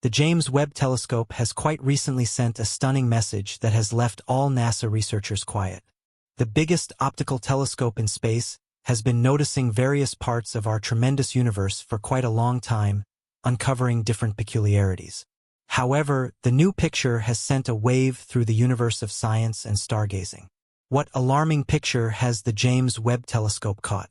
The James Webb Telescope has quite recently sent a stunning message that has left all NASA researchers quiet. The biggest optical telescope in space has been noticing various parts of our tremendous universe for quite a long time, uncovering different peculiarities. However, the new picture has sent a wave through the universe of science and stargazing. What alarming picture has the James Webb Telescope caught?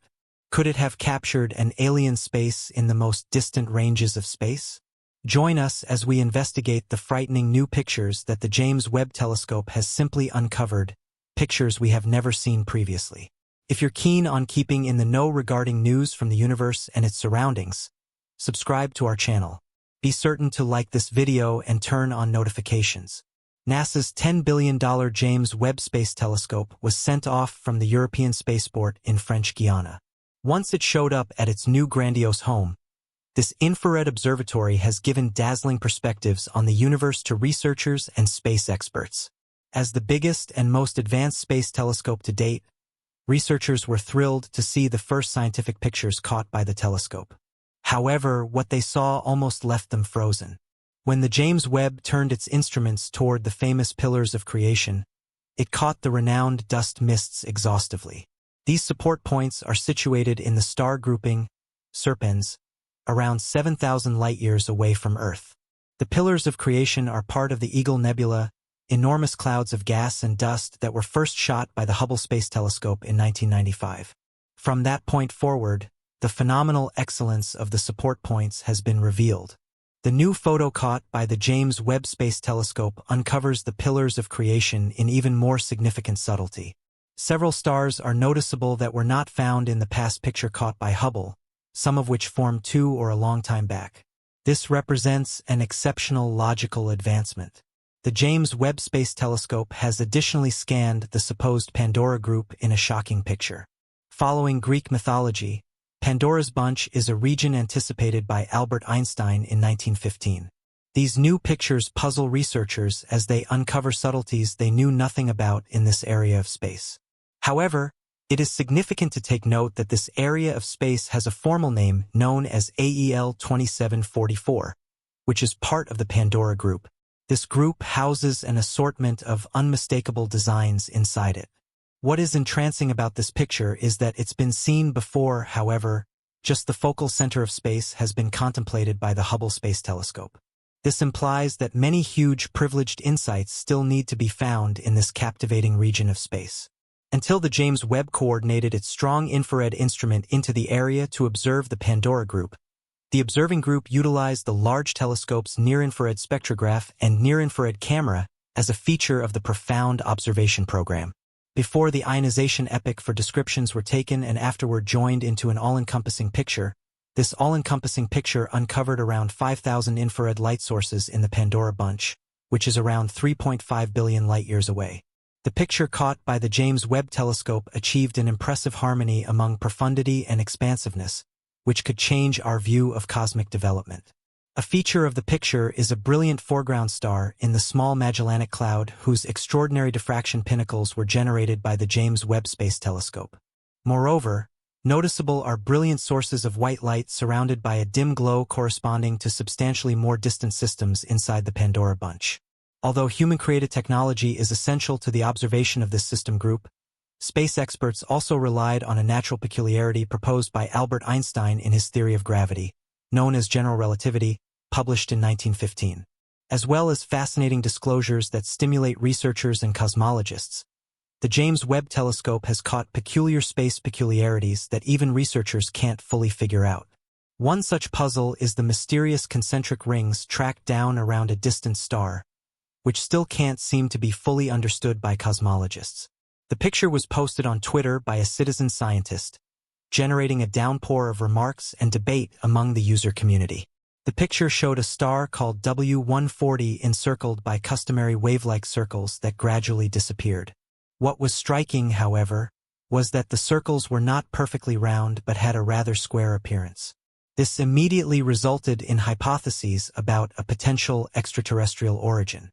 Could it have captured an alien space in the most distant ranges of space? Join us as we investigate the frightening new pictures that the James Webb Telescope has simply uncovered, pictures we have never seen previously. If you're keen on keeping in the know regarding news from the universe and its surroundings, subscribe to our channel. Be certain to like this video and turn on notifications. NASA's $10 billion James Webb Space Telescope was sent off from the European spaceport in French Guiana. Once it showed up at its new grandiose home, this infrared observatory has given dazzling perspectives on the universe to researchers and space experts. As the biggest and most advanced space telescope to date, researchers were thrilled to see the first scientific pictures caught by the telescope. However, what they saw almost left them frozen. When the James Webb turned its instruments toward the famous pillars of creation, it caught the renowned dust mists exhaustively. These support points are situated in the star grouping Serpens, around 7,000 light-years away from Earth. The pillars of creation are part of the Eagle Nebula, enormous clouds of gas and dust that were first shot by the Hubble Space Telescope in 1995. From that point forward, the phenomenal excellence of the support points has been revealed. The new photo caught by the James Webb Space Telescope uncovers the pillars of creation in even more significant subtlety. Several stars are noticeable that were not found in the past picture caught by Hubble, some of which formed too or a long time back. This represents an exceptional logical advancement. The James Webb Space Telescope has additionally scanned the supposed Pandora group in a shocking picture. Following Greek mythology, Pandora's Bunch is a region anticipated by Albert Einstein in 1915. These new pictures puzzle researchers as they uncover subtleties they knew nothing about in this area of space. However, it is significant to take note that this area of space has a formal name known as AEL 2744, which is part of the Pandora group. This group houses an assortment of unmistakable designs inside it. What is entrancing about this picture is that it's been seen before, however, just the focal center of space has been contemplated by the Hubble Space Telescope. This implies that many huge privileged insights still need to be found in this captivating region of space. Until the James Webb coordinated its strong infrared instrument into the area to observe the Pandora group, the observing group utilized the large telescope's near-infrared spectrograph and near-infrared camera as a feature of the profound observation program. Before the ionization epoch for descriptions were taken and afterward joined into an all-encompassing picture, this all-encompassing picture uncovered around 5,000 infrared light sources in the Pandora Bunch, which is around 3.5 billion light-years away. The picture caught by the James Webb Telescope achieved an impressive harmony among profundity and expansiveness, which could change our view of cosmic development. A feature of the picture is a brilliant foreground star in the small Magellanic Cloud whose extraordinary diffraction pinnacles were generated by the James Webb Space Telescope. Moreover, noticeable are brilliant sources of white light surrounded by a dim glow corresponding to substantially more distant systems inside the Pandora Bunch. Although human-created technology is essential to the observation of this system group, space experts also relied on a natural peculiarity proposed by Albert Einstein in his theory of gravity, known as general relativity, published in 1915. As well as fascinating disclosures that stimulate researchers and cosmologists, the James Webb Telescope has caught peculiar space peculiarities that even researchers can't fully figure out. One such puzzle is the mysterious concentric rings tracked down around a distant star, which still can't seem to be fully understood by cosmologists. The picture was posted on Twitter by a citizen scientist, generating a downpour of remarks and debate among the user community. The picture showed a star called W140 encircled by customary wave-like circles that gradually disappeared. What was striking, however, was that the circles were not perfectly round but had a rather square appearance. This immediately resulted in hypotheses about a potential extraterrestrial origin.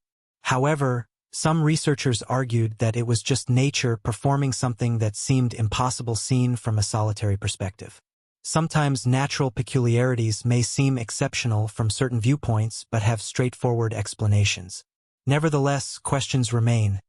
However, some researchers argued that it was just nature performing something that seemed impossible seen from a solitary perspective. Sometimes natural peculiarities may seem exceptional from certain viewpoints but have straightforward explanations. Nevertheless, questions remain.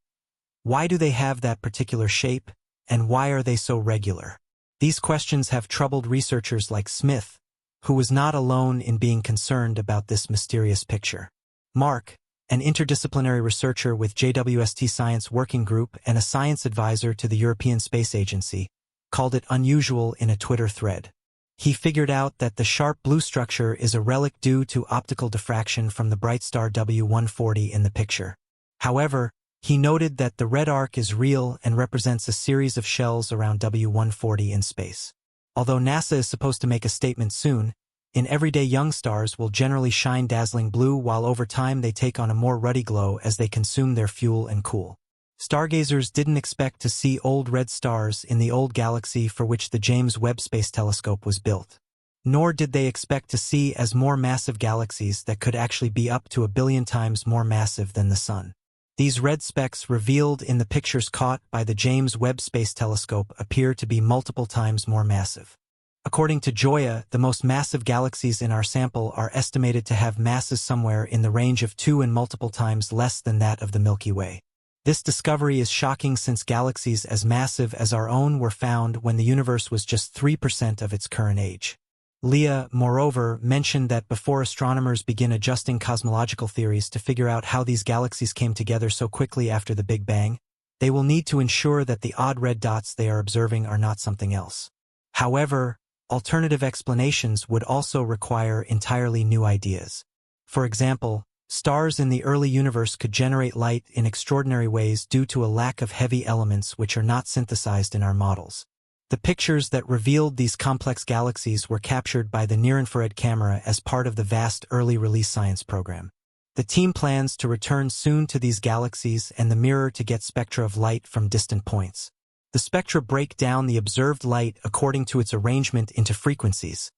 Why do they have that particular shape, and why are they so regular? These questions have troubled researchers like Smith, who was not alone in being concerned about this mysterious picture. Mark, an interdisciplinary researcher with JWST Science Working Group and a science advisor to the European Space Agency, called it unusual in a Twitter thread. He figured out that the sharp blue structure is a relic due to optical diffraction from the bright star W140 in the picture. However, he noted that the red arc is real and represents a series of shells around W140 in space. Although NASA is supposed to make a statement soon, in everyday young stars will generally shine dazzling blue while over time they take on a more ruddy glow as they consume their fuel and cool. Stargazers didn't expect to see old red stars in the old galaxy for which the James Webb Space Telescope was built. Nor did they expect to see as more massive galaxies that could actually be up to 1 billion times more massive than the Sun. These red specks revealed in the pictures caught by the James Webb Space Telescope appear to be multiple times more massive. According to Joya, the most massive galaxies in our sample are estimated to have masses somewhere in the range of 2 and multiple times less than that of the Milky Way. This discovery is shocking since galaxies as massive as our own were found when the universe was just 3% of its current age. Leah, moreover, mentioned that before astronomers begin adjusting cosmological theories to figure out how these galaxies came together so quickly after the Big Bang, they will need to ensure that the odd red dots they are observing are not something else. However, alternative explanations would also require entirely new ideas. For example, stars in the early universe could generate light in extraordinary ways due to a lack of heavy elements which are not synthesized in our models. The pictures that revealed these complex galaxies were captured by the near-infrared camera as part of the vast early release science program. The team plans to return soon to these galaxies and the mirror to get spectra of light from distant points. The spectra break down the observed light according to its arrangement into frequencies,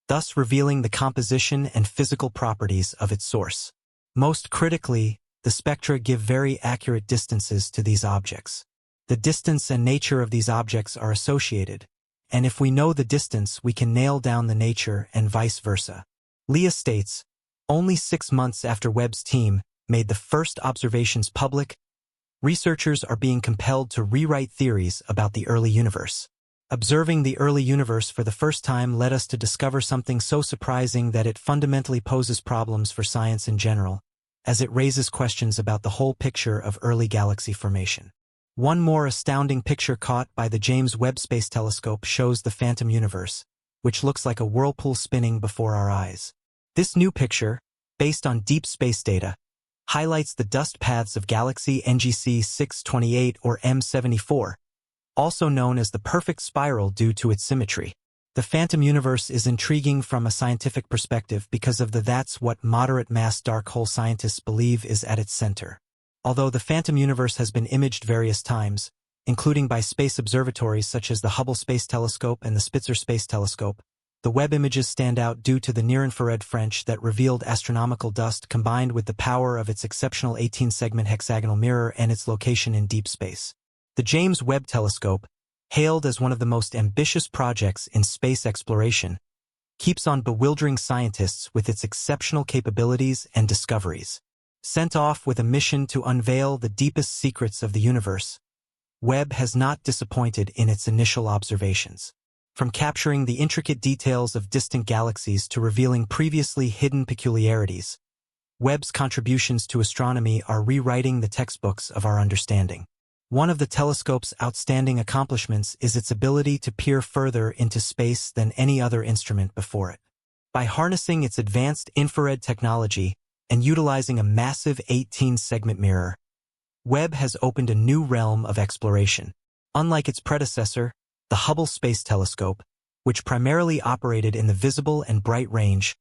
thus revealing the composition and physical properties of its source. Most critically, the spectra give very accurate distances to these objects. The distance and nature of these objects are associated, and if we know the distance, we can nail down the nature and vice versa. Leah states, only 6 months after Webb's team made the first observations public, researchers are being compelled to rewrite theories about the early universe. Observing the early universe for the first time led us to discover something so surprising that it fundamentally poses problems for science in general, as it raises questions about the whole picture of early galaxy formation. One more astounding picture caught by the James Webb Space Telescope shows the phantom universe, which looks like a whirlpool spinning before our eyes. This new picture, based on deep space data, highlights the dust paths of galaxy NGC 628 or M74, also known as the perfect spiral due to its symmetry. The phantom universe is intriguing from a scientific perspective because of that's what moderate mass dark hole scientists believe is at its center. Although the phantom universe has been imaged various times, including by space observatories such as the Hubble Space Telescope and the Spitzer Space Telescope, the Webb images stand out due to the near-infrared French that revealed astronomical dust combined with the power of its exceptional 18-segment hexagonal mirror and its location in deep space. The James Webb Telescope, hailed as one of the most ambitious projects in space exploration, keeps on bewildering scientists with its exceptional capabilities and discoveries. Sent off with a mission to unveil the deepest secrets of the universe, Webb has not disappointed in its initial observations. From capturing the intricate details of distant galaxies to revealing previously hidden peculiarities, Webb's contributions to astronomy are rewriting the textbooks of our understanding. One of the telescope's outstanding accomplishments is its ability to peer further into space than any other instrument before it. By harnessing its advanced infrared technology and utilizing a massive 18-segment mirror, Webb has opened a new realm of exploration. Unlike its predecessor, the Hubble Space Telescope, which primarily operated in the visible and bright range,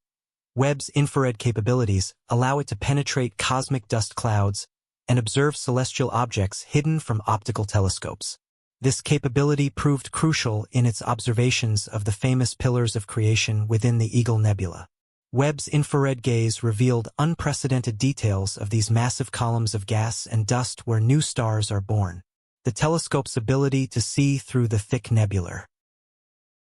Webb's infrared capabilities allow it to penetrate cosmic dust clouds and observe celestial objects hidden from optical telescopes. This capability proved crucial in its observations of the famous pillars of creation within the Eagle Nebula. Webb's infrared gaze revealed unprecedented details of these massive columns of gas and dust where new stars are born. The telescope's ability to see through the thick nebular